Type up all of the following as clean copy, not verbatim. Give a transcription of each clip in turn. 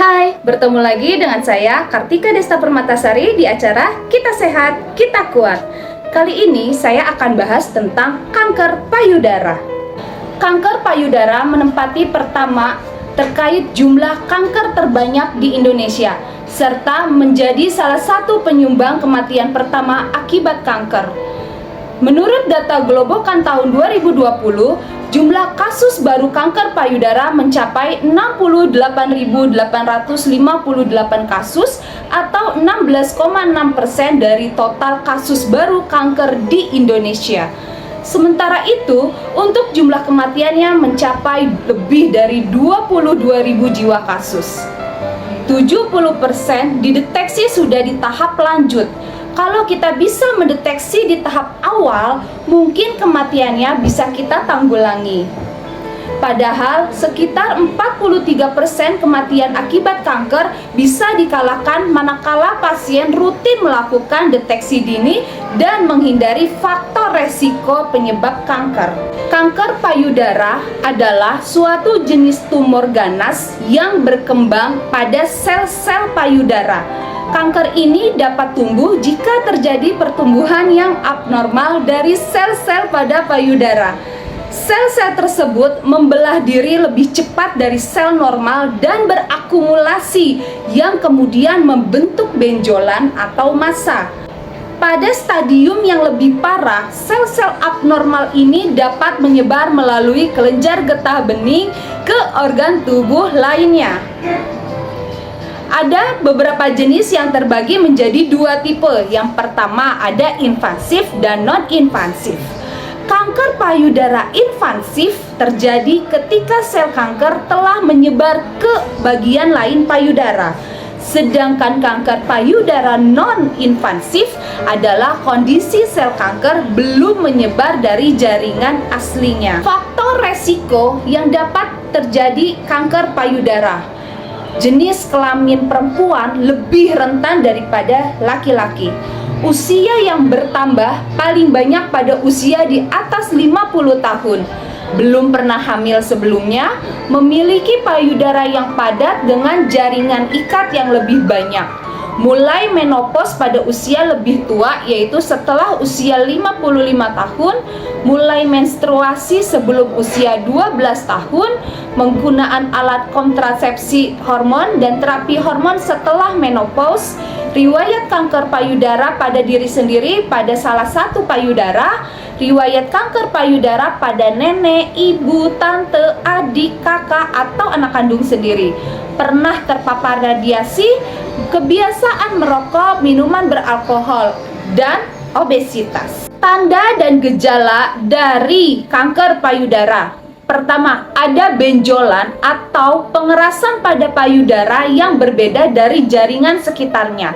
Hai, bertemu lagi dengan saya Kartika Desta Permatasari di acara Kita Sehat, Kita Kuat. Kali ini saya akan bahas tentang kanker payudara. Kanker payudara menempati pertama terkait jumlah kanker terbanyak di Indonesia, serta menjadi salah satu penyumbang kematian pertama akibat kanker. Menurut data Globokan tahun 2020, jumlah kasus baru kanker payudara mencapai 68.858 kasus atau 16,6% dari total kasus baru kanker di Indonesia. Sementara itu, untuk jumlah kematiannya mencapai lebih dari 22.000 jiwa kasus. 70% dideteksi sudah di tahap lanjut. Kalau kita bisa mendeteksi di tahap awal, mungkin kematiannya bisa kita tanggulangi. Padahal sekitar 43% kematian akibat kanker bisa dikalahkan manakala pasien rutin melakukan deteksi dini dan menghindari faktor resiko penyebab kanker. Kanker payudara adalah suatu jenis tumor ganas yang berkembang pada sel-sel payudara. Kanker ini dapat tumbuh jika terjadi pertumbuhan yang abnormal dari sel-sel pada payudara. Sel-sel tersebut membelah diri lebih cepat dari sel normal dan berakumulasi yang kemudian membentuk benjolan atau massa. Pada stadium yang lebih parah, sel-sel abnormal ini dapat menyebar melalui kelenjar getah bening ke organ tubuh lainnya. Ada beberapa jenis yang terbagi menjadi dua tipe. Yang pertama ada invasif dan non-invasif. Kanker payudara invasif terjadi ketika sel kanker telah menyebar ke bagian lain payudara. Sedangkan kanker payudara non-invasif adalah kondisi sel kanker belum menyebar dari jaringan aslinya. Faktor resiko yang dapat terjadi kanker payudara. Jenis kelamin perempuan lebih rentan daripada laki-laki. Usia yang bertambah paling banyak pada usia di atas 50 tahun. Belum pernah hamil sebelumnya, memiliki payudara yang padat dengan jaringan ikat yang lebih banyak. Mulai menopause pada usia lebih tua, yaitu setelah usia 55 tahun, mulai menstruasi sebelum usia 12 tahun, penggunaan alat kontrasepsi hormon dan terapi hormon setelah menopause, riwayat kanker payudara pada diri sendiri pada salah satu payudara, riwayat kanker payudara pada nenek, ibu, tante, adik, kakak, atau anak kandung sendiri, pernah terpapar radiasi, kebiasaan merokok, minuman beralkohol, dan obesitas. Tanda dan gejala dari kanker payudara. Pertama, ada benjolan atau pengerasan pada payudara yang berbeda dari jaringan sekitarnya.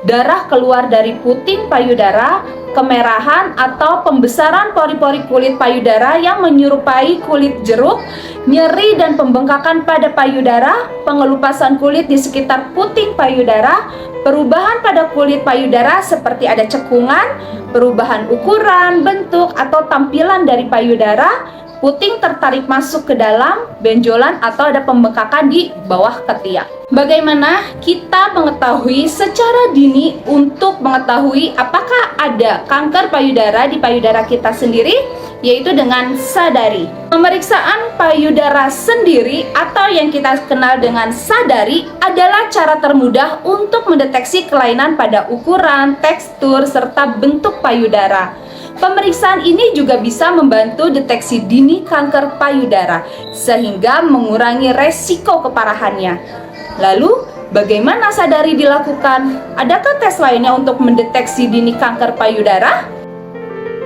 Darah keluar dari puting payudara, kemerahan atau pembesaran pori-pori kulit payudara yang menyerupai kulit jeruk, nyeri dan pembengkakan pada payudara, pengelupasan kulit di sekitar puting payudara, perubahan pada kulit payudara seperti ada cekungan, perubahan ukuran, bentuk, atau tampilan dari payudara, puting tertarik masuk ke dalam, benjolan atau ada pembengkakan di bawah ketiak. Bagaimana kita mengetahui secara dini untuk mengetahui apakah ada kanker payudara di payudara kita sendiri? Yaitu dengan sadari. Pemeriksaan payudara sendiri atau yang kita kenal dengan sadari adalah cara termudah untuk mendeteksi kelainan pada ukuran, tekstur, serta bentuk payudara. Pemeriksaan ini juga bisa membantu deteksi dini kanker payudara sehingga mengurangi resiko keparahannya. Lalu, bagaimana sadari dilakukan? Adakah tes lainnya untuk mendeteksi dini kanker payudara?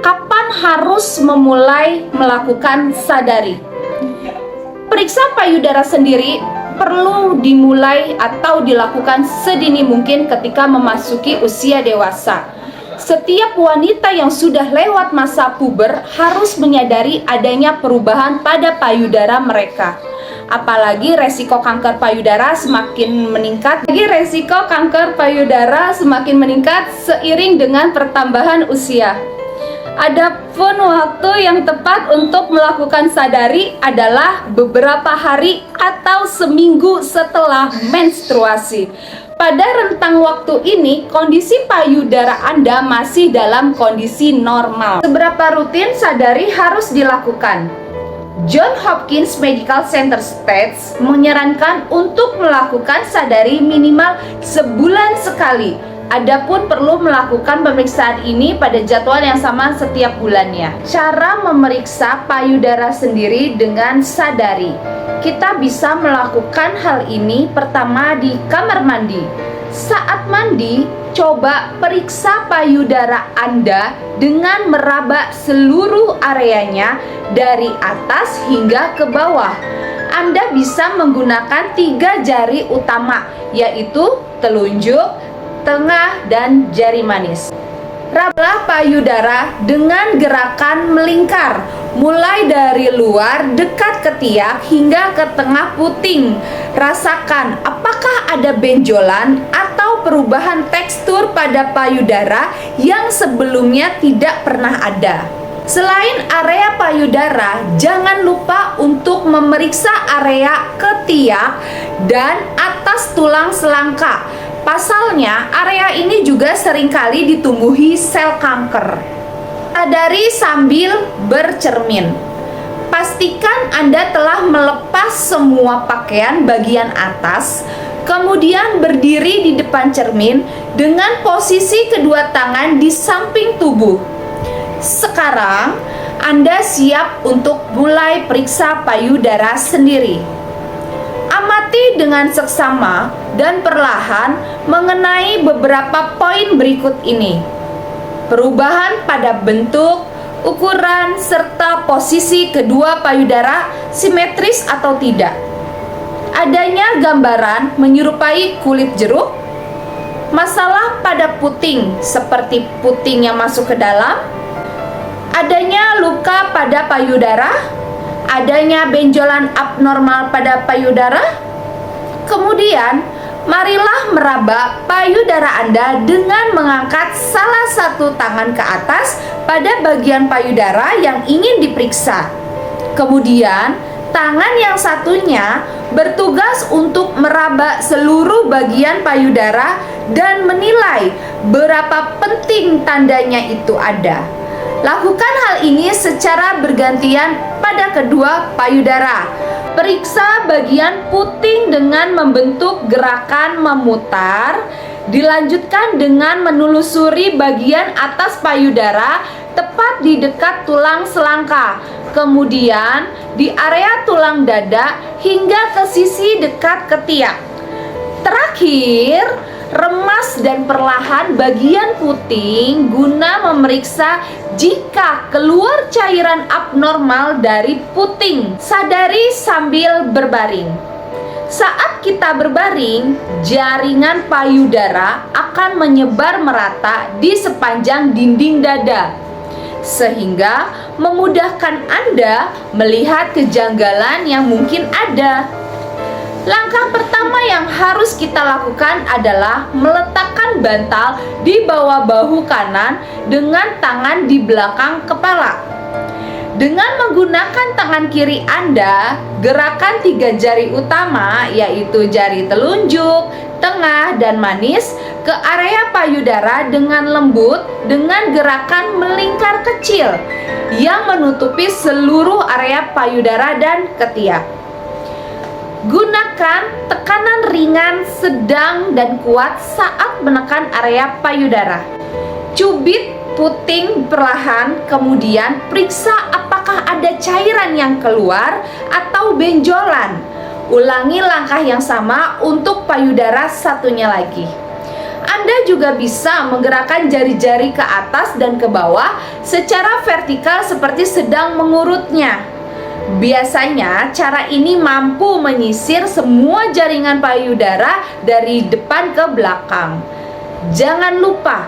Kapan harus memulai melakukan sadari? Periksa payudara sendiri perlu dimulai atau dilakukan sedini mungkin ketika memasuki usia dewasa. Setiap wanita yang sudah lewat masa puber harus menyadari adanya perubahan pada payudara mereka. Apalagi resiko kanker payudara semakin meningkat. Seiring dengan pertambahan usia. Adapun waktu yang tepat untuk melakukan sadari adalah beberapa hari atau seminggu setelah menstruasi. Pada rentang waktu ini, kondisi payudara Anda masih dalam kondisi normal. Seberapa rutin sadari harus dilakukan? John Hopkins Medical Center States menyarankan untuk melakukan sadari minimal sebulan sekali. Adapun perlu melakukan pemeriksaan ini pada jadwal yang sama setiap bulannya. Cara memeriksa payudara sendiri dengan sadari. Kita bisa melakukan hal ini pertama di kamar mandi. Saat mandi, coba periksa payudara Anda dengan meraba seluruh areanya dari atas hingga ke bawah. Anda bisa menggunakan 3 jari utama, yaitu telunjuk, tengah, dan jari manis. Rabalah payudara dengan gerakan melingkar, mulai dari luar dekat ketiak hingga ke tengah puting. Rasakan apakah ada benjolan atau perubahan tekstur pada payudara yang sebelumnya tidak pernah ada. Selain area payudara, jangan lupa untuk memeriksa area ketiak dan atas tulang selangka. Pasalnya, area ini juga seringkali ditumbuhi sel kanker. Sadari sambil bercermin. Pastikan Anda telah melepas semua pakaian bagian atas, kemudian berdiri di depan cermin dengan posisi kedua tangan di samping tubuh. Sekarang, Anda siap untuk mulai periksa payudara sendiri. Amati dengan seksama dan perlahan mengenai beberapa poin berikut ini. Perubahan pada bentuk, ukuran, serta posisi kedua payudara simetris atau tidak. Adanya gambaran menyerupai kulit jeruk. Masalah pada puting seperti puting yang masuk ke dalam. Adanya luka pada payudara. Adanya benjolan abnormal pada payudara. Kemudian, marilah meraba payudara Anda dengan mengangkat salah satu tangan ke atas pada bagian payudara yang ingin diperiksa. Kemudian, tangan yang satunya bertugas untuk meraba seluruh bagian payudara dan menilai berapa penting tandanya itu ada. Lakukan hal ini secara bergantian pada kedua payudara. Periksa bagian puting dengan membentuk gerakan memutar. Dilanjutkan dengan menelusuri bagian atas payudara tepat di dekat tulang selangka. Kemudian di area tulang dada hingga ke sisi dekat ketiak. Terakhir, remas dan perlahan bagian puting guna memeriksa jika keluar cairan abnormal dari puting. Sadari sambil berbaring. Saat kita berbaring, jaringan payudara akan menyebar merata di sepanjang dinding dada, sehingga memudahkan Anda melihat kejanggalan yang mungkin ada. Langkah pertama yang harus kita lakukan adalah meletakkan bantal di bawah bahu kanan dengan tangan di belakang kepala. Dengan menggunakan tangan kiri Anda, gerakan 3 jari utama yaitu jari telunjuk, tengah, dan manis ke area payudara dengan lembut dengan gerakan melingkar kecil yang menutupi seluruh area payudara dan ketiak. Gunakan tekanan ringan, sedang, dan kuat saat menekan area payudara. Cubit puting perlahan, kemudian periksa apakah ada cairan yang keluar atau benjolan. Ulangi langkah yang sama untuk payudara satunya lagi. Anda juga bisa menggerakkan jari-jari ke atas dan ke bawah secara vertikal seperti sedang mengurutnya. Biasanya cara ini mampu menyisir semua jaringan payudara dari depan ke belakang. Jangan lupa,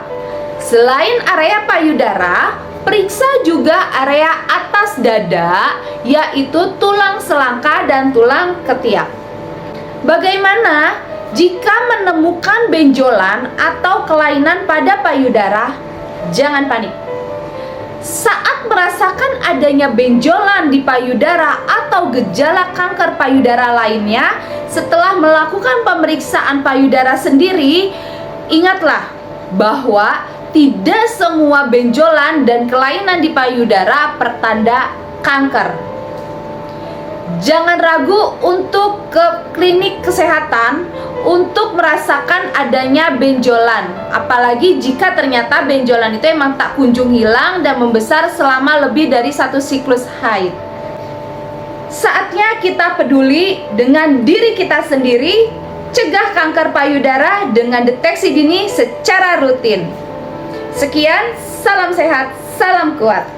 selain area payudara, periksa juga area atas dada, yaitu tulang selangka dan tulang ketiak. Bagaimana jika menemukan benjolan atau kelainan pada payudara? Jangan panik. Saat merasakan adanya benjolan di payudara atau gejala kanker payudara lainnya, setelah melakukan pemeriksaan payudara sendiri, ingatlah bahwa tidak semua benjolan dan kelainan di payudara pertanda kanker. Jangan ragu untuk ke klinik kesehatan untuk merasakan adanya benjolan. Apalagi jika ternyata benjolan itu emang tak kunjung hilang dan membesar selama lebih dari 1 siklus haid. Saatnya kita peduli dengan diri kita sendiri, cegah kanker payudara dengan deteksi dini secara rutin. Sekian, salam sehat, salam kuat.